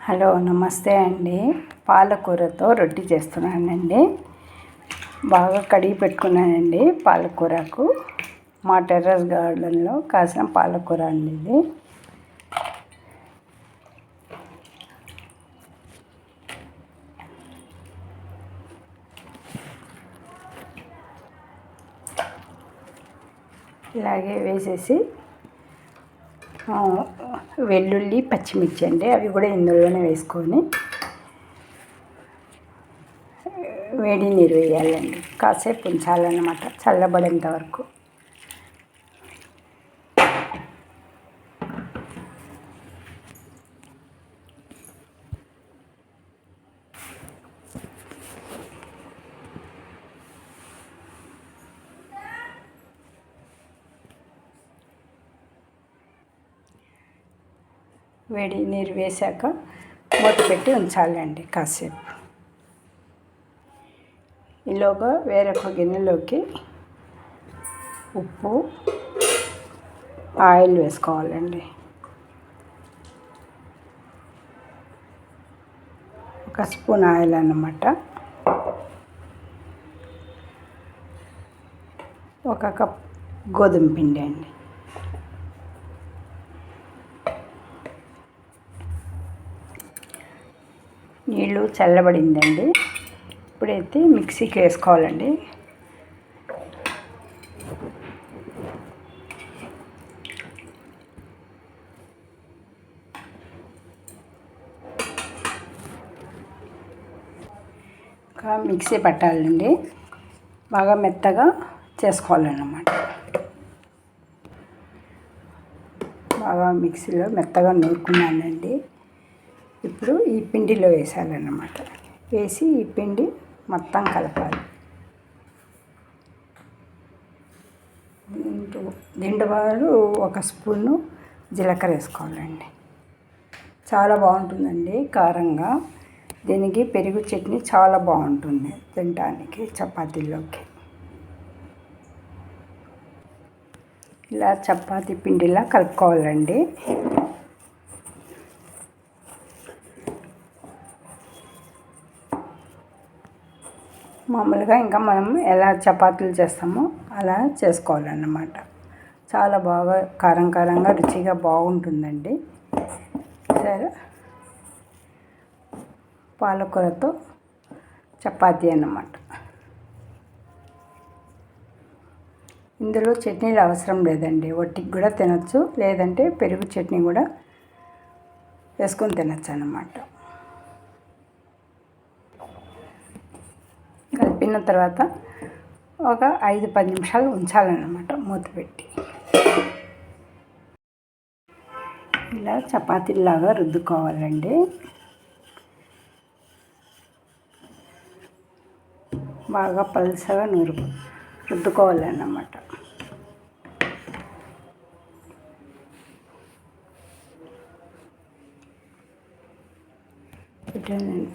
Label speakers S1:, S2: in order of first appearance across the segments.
S1: Hello నమస్తే అండి. పాలకూరతో రొట్టి చేస్తున్నానండి. బాగా కడిగి పెట్టుకున్నానండి పాలకూరకు. మా టెర్రస్ గార్డెన్లో కాసిన పాలకూర అండి ఇది. ఇలాగే వేసేసి వెల్లుల్లి పచ్చిమిర్చి అండి, అవి కూడా ఇందులోనే వేసుకొని వేడి నీరు వేయాలండి. కాసేపు ఉంచాలన్నమాట, చల్లబడేంత వరకు. వేడి నీరు వేసాక మూత పెట్టి ఉంచాలండి కాసేపు. ఈలోగా వేరొక గిన్నెలోకి ఉప్పు, ఆయిల్ వేసుకోవాలండి. ఒక స్పూన్ ఆయిల్ అన్నమాట. ఒక కప్ గోధుమ పిండి అండి. నీళ్ళు చల్లబడిందండి. ఇప్పుడైతే మిక్సీకి వేసుకోవాలండి. ఇంకా మిక్సీ పట్టాలండి, బాగా మెత్తగా చేసుకోవాలన్నమాట. బాగా మిక్సీలో మెత్తగా నూరుకున్నానండి. ఇప్పుడు ఈ పిండిలో వేసాలన్నమాట. వేసి ఈ పిండి మొత్తం కలపాలి. దీంట్లో ఒక స్పూను జీలకర్ర వేసుకోవాలండి. చాలా బాగుంటుందండి కారంగా. దీనికి పెరుగు చట్నీ చాలా బాగుంటుంది తినడానికి చపాతీలోకి. ఇలా చపాతీ పిండిలా కలుపుకోవాలండి. మామూలుగా ఇంకా మనం ఎలా చపాతీలు చేస్తామో అలా చేసుకోవాలన్నమాట. చాలా బాగా కారంగా రుచిగా బాగుంటుందండి. సరే, పాలకూరతో చపాతీ అన్నమాట. ఇందులో చట్నీలు అవసరం లేదండి, వట్టికి కూడా తినచ్చు, లేదంటే పెరుగు చట్నీ కూడా వేసుకొని తినచ్చు అన్నమాట. కలిపిన తర్వాత ఒక 5-10 నిమిషాలు ఉంచాలన్నమాట మూత పెట్టి. ఇలా చపాతీలాగా రుద్దుకోవాలండి. బాగా పల్చగా రుద్దుకోవాలన్నమాట.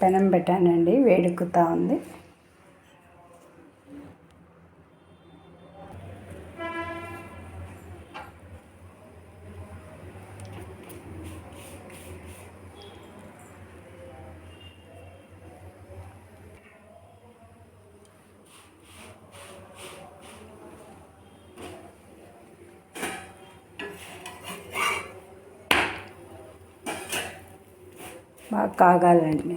S1: పెనం పెట్టానండి, వేడెక్కుతూ ఉంది. బాగా కాగాలండి.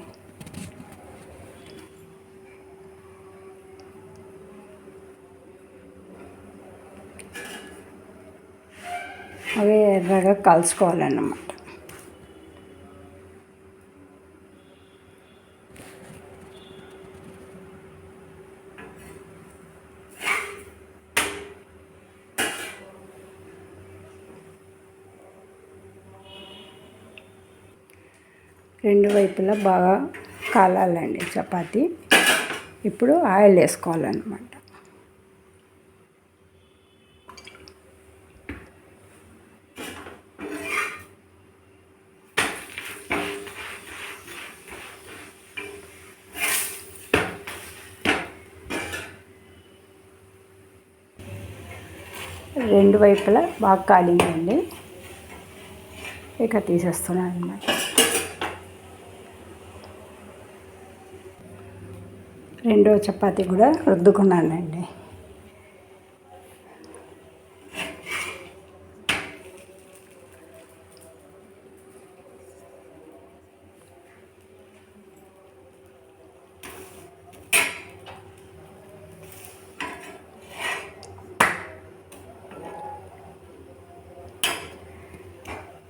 S1: అవి ఎర్రగా కాల్చుకోవాలన్నమాట. రెండు వైపులా బాగా కాలాలండి చపాతీ. ఇప్పుడు ఆయిల్ వేసుకోవాలన్నమాట. రెండు వైపులా బాగా కాలిందండి. ఇక తీసేస్తున్నాను అన్నమాట. రెండో చపాతీ కూడా రుద్దుకున్నానండి.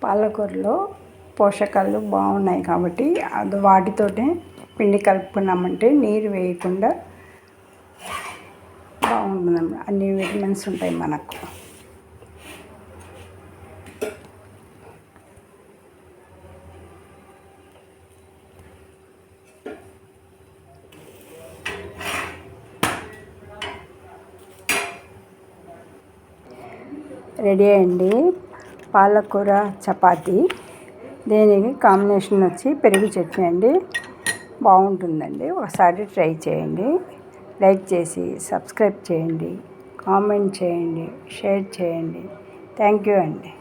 S1: పాలకూరలో పోషకాలు బాగున్నాయి కాబట్టి అది వాటితోటే పిండి కలుపుకున్నామంటే నీరు వేయకుండా బాగుంటుంది. అన్ని విటమిన్స్ ఉంటాయి మనకు. రెడీ అయ్యండి పాలకూర చపాతీ. దీనికి కాంబినేషన్ వచ్చి పెరుగు చట్నీ అండి. బాగుంటుందండి, ఒకసారి ట్రై చేయండి. లైక్ చేసి సబ్స్క్రైబ్ చేయండి, కామెంట్ చేయండి, షేర్ చేయండి. థ్యాంక్ యూ అండి.